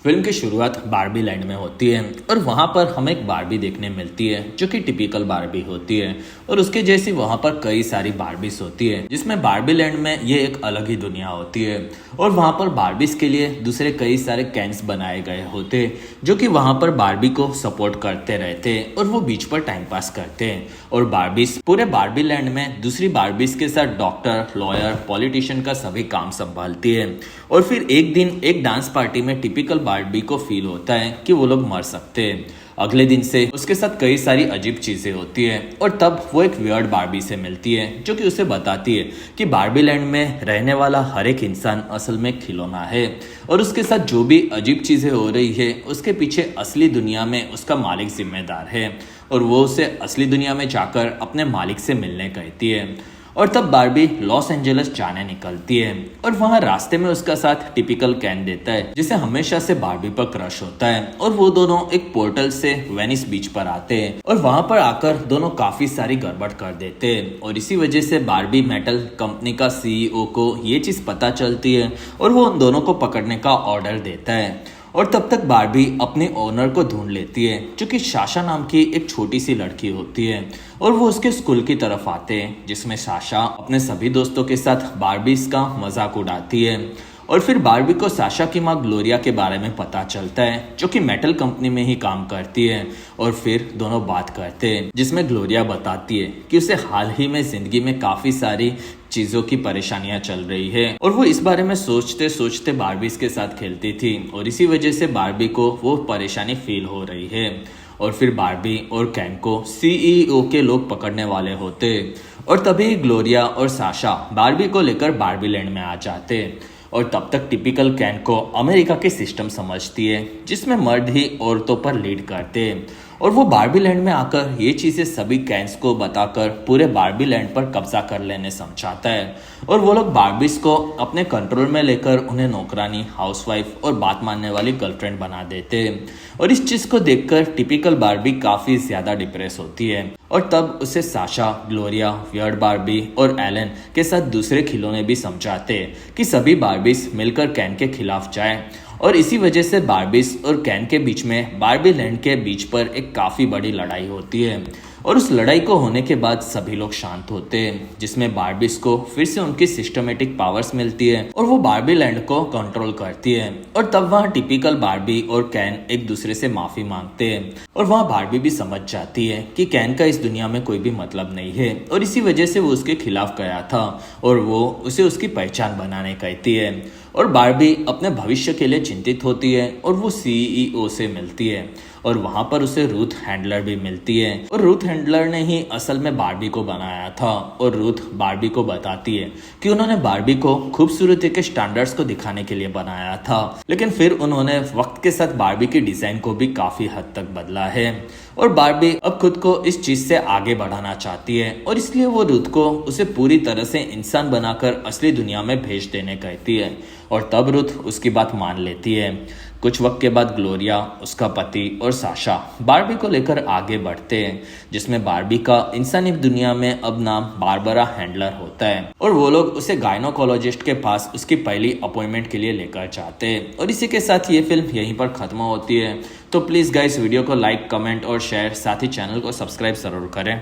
Film की शुरुआत Barbie land में होती है और वहाँ पर हमें एक बारबी देखने मिलती है जो कि टिपिकल बारबी होती है और उसके जैसी वहाँ पर कई सारी बारबीज होती है जिसमें बारबी लैंड में ये एक अलग ही दुनिया होती है और वहाँ पर बारबीज के लिए दूसरे कई सारे कैंप्स बनाए गए होते जो कि वहाँ पर बारबी को सपोर्ट करते रहते और वो बीच पर टाइम पास करते हैं और बारबीज पूरे बारबी लैंड में दूसरी बारबीज के साथ डॉक्टर, लॉयर, पॉलिटिशियन का सभी काम संभालती है। और फिर एक दिन एक डांस पार्टी में टिपिकल बारबी को फील होता है कि वो लोग मर सकते हैं। अगले दिन से उसके साथ कई सारी अजीब चीजें होती है और तब वो एक वियर्ड बारबी से मिलती है जो कि उसे बताती है कि बारबी लैंड में रहने वाला हर एक इंसान असल में खिलौना है और उसके साथ जो भी अजीब चीजें हो रही है उसके पीछे असली दुनिया में उसका मालिक जिम्मेदार है और वो उसे असली दुनिया में जाकर अपने मालिक से मिलने कहती है। और तब बारबी लॉस एंजलिस जाने निकलती है और वहाँ रास्ते में उसका साथ टिपिकल कैन देता है जिसे हमेशा से बारबी पर क्रश होता है और वो दोनों एक पोर्टल से वेनिस बीच पर आते हैं और वहाँ पर आकर दोनों काफी सारी गड़बड़ कर देते हैं और इसी वजह से बारबी मेटल कंपनी का सीईओ को ये चीज पता चलती है और वो उन दोनों को पकड़ने का ऑर्डर देता है। और तब तक बारबी अपने ओनर को ढूंढ लेती है जो कि साशा नाम की एक छोटी सी लड़की होती है और वो उसके स्कूल की तरफ आते हैं जिसमें साशा अपने सभी दोस्तों के साथ बारबीज का मजाक उड़ाती है। और फिर बारबी को साशा की माँ ग्लोरिया के बारे में पता चलता है जो कि मेटल कंपनी में ही काम करती है और फिर दोनों बात करते हैं जिसमें ग्लोरिया बताती है कि उसे हाल ही में जिंदगी में काफी सारी चीजों की परेशानियां चल रही है और वो इस बारे में सोचते सोचते बारबीज के साथ खेलती थी और इसी वजह से बारबी को वो परेशानी फील हो रही है। और फिर बारबी और कैन को सीईओ के लोग पकड़ने वाले होते और तभी ग्लोरिया और साशा बारबी को लेकर बारबी लैंड में आ जाते और तब तक टिपिकल कैन को अमेरिका के सिस्टम समझती है जिसमें मर्द ही औरतों पर लीड करते हैं और वो बारबी लैंड में आकर ये चीजें सभी कैंस को बताकर पूरे बारबी लैंड पर कब्जा कर लेने समझाता है और वो लोग बारबीज को अपने कंट्रोल में लेकर उन्हें नौकरानी, हाउसवाइफ और बात मानने वाली गर्लफ्रेंड बना देते हैं और इस चीज को देखकर टिपिकल बारबी काफी ज्यादा डिप्रेस होती है और तब उसे साशा, ग्लोरिया, वियर्ड बारबी और एलन के साथ दूसरे खिलौने भी समझाते हैं कि सभी बारबीज मिलकर कैन के खिलाफ जाएं और इसी वजह से बारबीज और कैन के बीच में बारबी लैंड के बीच पर एक काफी बड़ी लड़ाई होती है और उस लड़ाई को होने के बाद सभी लोग शांत होते हैं जिसमें बारबीज को फिर से उनकी सिस्टमेटिक पावर्स मिलती है और वो बारबी लैंड को कंट्रोल करती है और तब वहाँ टिपिकल बारबी और कैन एक दूसरे से माफी मांगते हैं और वहाँ बारबी भी समझ जाती है कि कैन का इस दुनिया में कोई भी मतलब नहीं है और इसी वजह से वो उसके खिलाफ गया था और वो उसे उसकी पहचान बनाने कहती है और बारबी अपने भविष्य के लिए चिंतित होती है और वो सीईओ से मिलती है और वहां पर उसे रूथ हैंडलर भी मिलती है और रूथ हैंडलर ने ही असल में बारबी को बनाया था और रूथ बारबी को बताती है कि उन्होंने बारबी को खूबसूरती के स्टैंडर्ड्स को दिखाने के लिए बनाया था लेकिन फिर उन्होंने वक्त के साथ बारबी की डिजाइन को भी काफी हद तक बदला है और बारबी अब खुद को इस चीज से आगे बढ़ाना चाहती है और इसलिए वो रूथ को उसे पूरी तरह से इंसान बनाकर असली दुनिया में भेज देने कहती है और तब रूथ उसकी बात मान लेती है। कुछ वक्त के बाद ग्लोरिया, उसका पति और साशा बारबी को लेकर आगे बढ़ते हैं जिसमें बारबी का इंसानी दुनिया में अब नाम बारबरा हैंडलर होता है और वो लोग उसे गायनोकोलॉजिस्ट के पास उसकी पहली अपॉइंटमेंट के लिए लेकर जाते हैं और इसी के साथ ये फिल्म यहीं पर खत्म होती है। तो प्लीज गाइस वीडियो को लाइक, कमेंट और शेयर, साथ ही चैनल को सब्सक्राइब जरूर करें।